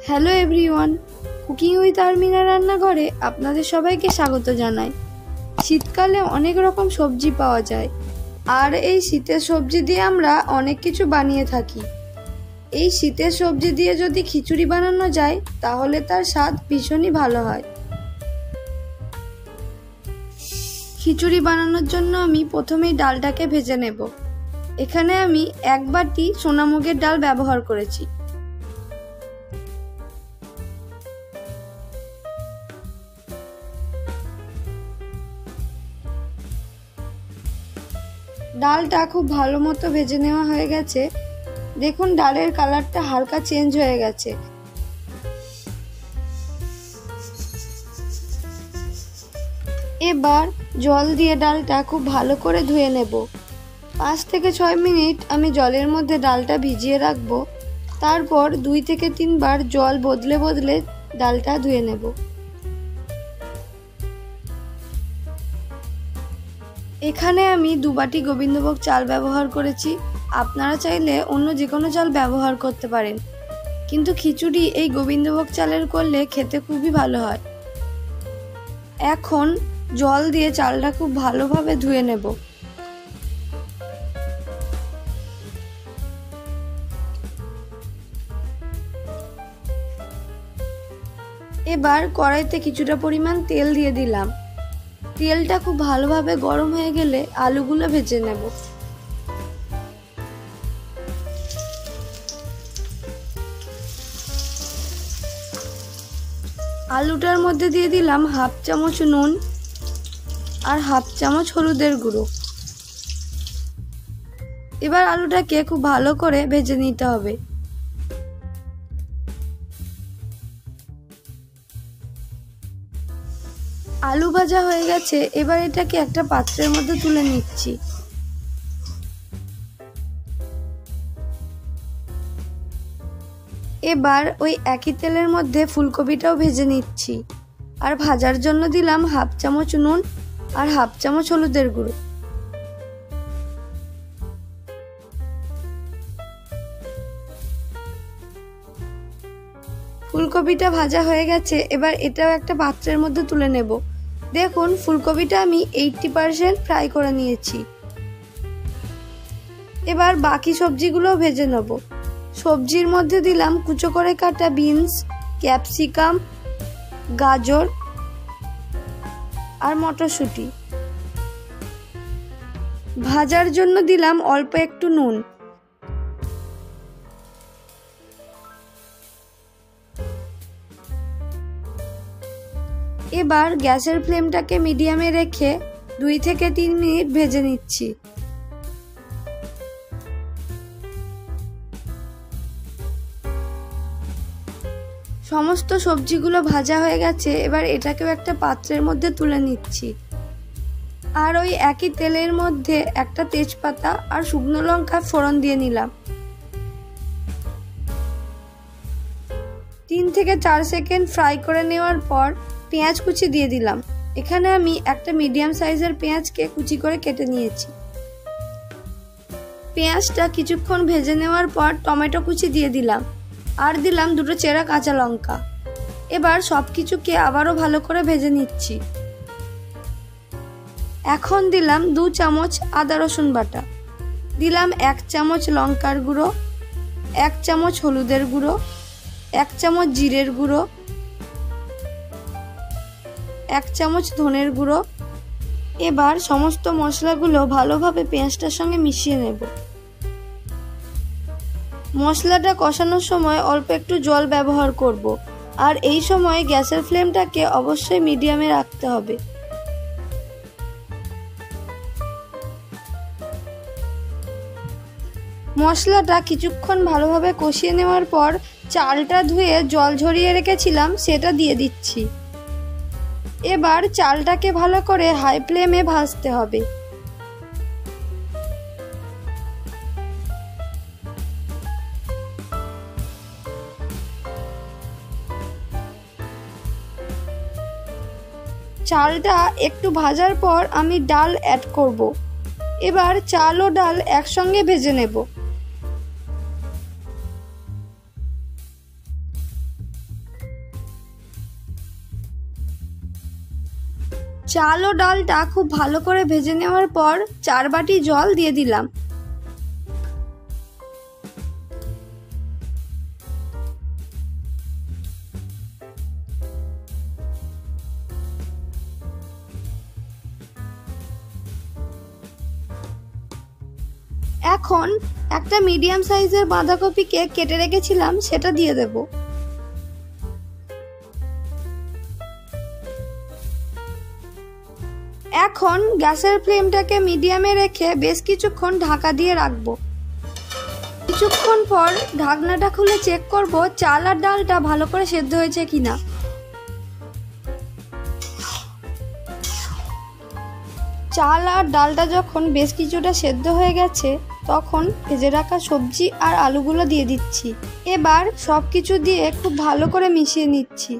Hello everyone, cooking with Armina রান্নাঘরে আপনাদের সবাইকে স্বাগত জানাই। শীতকালে অনেক রকম সবজি পাওয়া যায়, আর এই শীতের সবজি দিয়ে আমরা অনেক কিছু বানিয়ে থাকি। এই শীতের সবজি দিয়ে যদি খিচুড়ি বানানো যায় তাহলে তার স্বাদ ভীষণই ভালো হয়। খিচুড়ি বানানোর জন্য আমি প্রথমেই ডালটাকে ভেজে নেব। এখানে আমি 1 বাটি সোনামুগের ডাল ব্যবহার করেছি। ডালটা খুব ভালো মতো ভেজে নেওয়া হয়ে গেছে। দেখুন ডালের কালারটা হালকা চেঞ্জ হয়ে গেছে। এবার জল দিয়ে ডালটা খুব ভালো করে ধুয়ে নেব। 5 থেকে 6 মিনিট আমি জলের মধ্যে ডালটা ভিজিয়ে রাখবো। তারপর 2 থেকে 3 বার জল বদলে বদলে ডালটা ধুয়ে নেব। এখানে আমি 2 বাটি গোবিন্দভোগ চাল ব্যবহার করেছি। আপনারা চাইলে অন্য যে কোনো চাল ব্যবহার করতে পারেন, কিন্তু খিচুড়ি এই গোবিন্দভোগ চালের করলে খেতে খুবই ভালো হয়। এখন জল দিয়ে চালটা খুব ভালোভাবে ধুয়ে নেব। এবার কড়াইতে কিছুটা পরিমাণ তেল দিয়ে দিলাম। তেলটা খুব ভালোভাবে গরম হয়ে গেলে আলুগুলো ভেজে নেব। আলুটার মধ্যে দিয়ে দিলাম 1/2 চামচ নুন আর 1/2 চামচ হলুদের গুঁড়ো। এবার আলুটাকে খুব ভালো করে ভেজে নিতে হবে। আলু ভাজা হয়ে গেছে, এবার এটাকে একটা পাত্রের মধ্যে তুলে নিচ্ছি। এবার ওই একই তেলের মধ্যে ফুলকপিটাও ভেজে নিচ্ছি, আর ভাজার জন্য দিলাম 1/2 চামচ নুন আর 1/2 চামচ হলুদের গুঁড়ো। ফুলকপিটা ভাজা হয়ে গেছে, এবার এটাও একটা পাত্রের মধ্যে তুলে নেব। দেখুন ফুলকপিটা আমি 80% ফ্রাই করে নিয়েছি। এবার বাকি সবজিগুলো ভেজে নেব। সবজির মধ্যে দিলাম কুচো করে কাটা বিনস, ক্যাপসিকাম, গাজর আর মটরশুঁটি। ভাজার জন্য দিলাম অল্প একটু নুন। এবার গ্যাসের ফ্লেমটাকে মিডিয়ামে রেখে 2 থেকে 3 মিনিট ভেজে নিচ্ছি। সমস্ত সবজিগুলো ভাজা হয়ে গেছে, এবার এটাকেও একটা পাত্রের মধ্যে তুলে নিচ্ছি। আর ওই একই তেলের মধ্যে একটা তেজপাতা আর শুকনো লঙ্কা ফোড়ন দিয়ে নিলাম। 3 থেকে 4 সেকেন্ড ফ্রাই করে নেওয়ার পর পেঁয়াজ কুচি দিয়ে দিলাম। এখানে আমি একটা মিডিয়াম সাইজের পেঁয়াজকে কুচি করে কেটে নিয়েছি। পেঁয়াজটা কিছুক্ষণ ভেজে নেওয়ার পর টমেটো কুচি দিয়ে দিলাম, আর দিলাম 2টো চেরা কাঁচা লঙ্কা। এবার সবকিছুকে আবারও ভালো করে ভেজে নিচ্ছি। এখন দিলাম 2 চামচ আদা রসুন বাটা, দিলাম 1 চামচ লঙ্কার গুঁড়ো, 1 চামচ হলুদের গুঁড়ো, 1 চামচ জিরের গুঁড়ো, 1 চামচ ধনের গুঁড়ো। এবার সমস্ত মশলাগুলো ভালোভাবে পেঁয়াজটার সঙ্গে মিশিয়ে নেব। মশলাটা কষানোর সময় অল্প একটু জল ব্যবহার করব, আর এই সময় গ্যাসের ফ্লেমটাকে অবশ্যই মিডিয়ামে রাখতে হবে। মশলাটা কিছুক্ষণ ভালোভাবে কষিয়ে নেওয়ার পর চালটা ধুয়ে জল ঝরিয়ে রেখেছিলাম সেটা দিয়ে দিচ্ছি। এবার চালটাকে ভালো করে হাই ফ্লেমে ভাজতে হবে। চালটা একটু ভাজার পর আমি ডাল অ্যাড করব। এবার চাল ও ডাল একসঙ্গে ভেজে নেব। চাল ও ডালটা খুব ভালো করে ভেজে নেওয়ার পর 4 বাটি জল দিয়ে দিলাম। এখন একটা মিডিয়াম সাইজের বাঁধাকপিকে কেটে রেখেছিলাম সেটা দিয়ে দেব। এখন গ্যাসের ফ্লেমটাকে মিডিয়ামে রেখে বেশ কিছুক্ষণ ঢাকা দিয়ে রাখবো। কিছুক্ষণ পর ঢাকনাটা খুলে চেক করব চাল আর ডালটা ভালো করে সেদ্ধ হয়েছে কিনা। চাল আর ডালটা যখন বেশ কিছুটা সেদ্ধ হয়ে গেছে তখন ভেজে রাখা সবজি আর আলুগুলো দিয়ে দিচ্ছি। এবার সব কিছু দিয়ে খুব ভালো করে মিশিয়ে নিচ্ছি।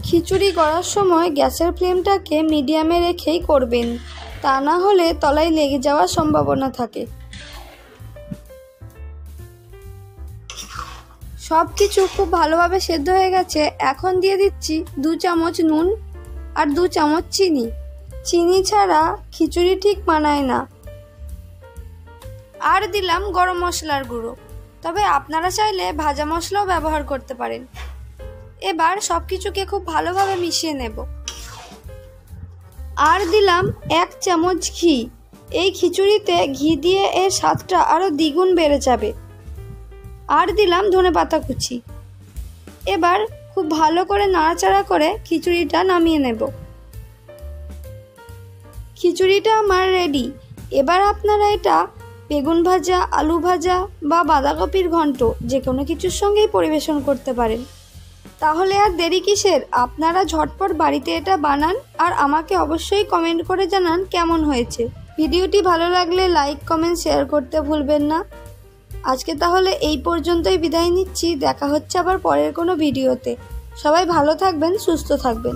খিচুড়ি করার সময় গ্যাসের ফ্লেমটাকে মিডিয়ামে রেখেই করবেন, তা না হলে তলায় লেগে যাওয়ার সম্ভাবনা থাকে। সব কিছু খুব ভালোভাবে সেদ্ধ হয়ে গেছে। এখন দিয়ে দিচ্ছি 2 চামচ নুন আর 2 চামচ চিনি। চিনি ছাড়া খিচুড়ি ঠিক মানায় না। আর দিলাম গরম মশলার গুঁড়ো, তবে আপনারা চাইলে ভাজা মশলাও ব্যবহার করতে পারেন। এবার সব কিছুকে খুব ভালোভাবে মিশিয়ে নেব। আর দিলাম 1 চামচ ঘি। এই খিচুড়িতে ঘি দিয়ে এর স্বাদটা আরও দ্বিগুণ বেড়ে যাবে। আর দিলাম ধনেপাতা কুচি। এবার খুব ভালো করে নাড়াচাড়া করে খিচুড়িটা নামিয়ে নেব। খিচুড়িটা আমার রেডি। এবার আপনারা এটা বেগুন ভাজা, আলু ভাজা বা বাঁধাকপির ঘন্ট যে কোনো কিছুর সঙ্গেই পরিবেশন করতে পারেন। তাহলে আর দেরি কিসের? আপনারা ঝটপট বাড়িতে এটা বানান আর আমাকে অবশ্যই কমেন্ট করে জানান কেমন হয়েছে। ভিডিওটি ভালো লাগলে লাইক, কমেন্ট, শেয়ার করতে ভুলবেন না। আজকে তাহলে এই পর্যন্তই বিদায় নিচ্ছি। দেখা হচ্ছে আবার পরের কোনো ভিডিওতে। সবাই ভালো থাকবেন, সুস্থ থাকবেন।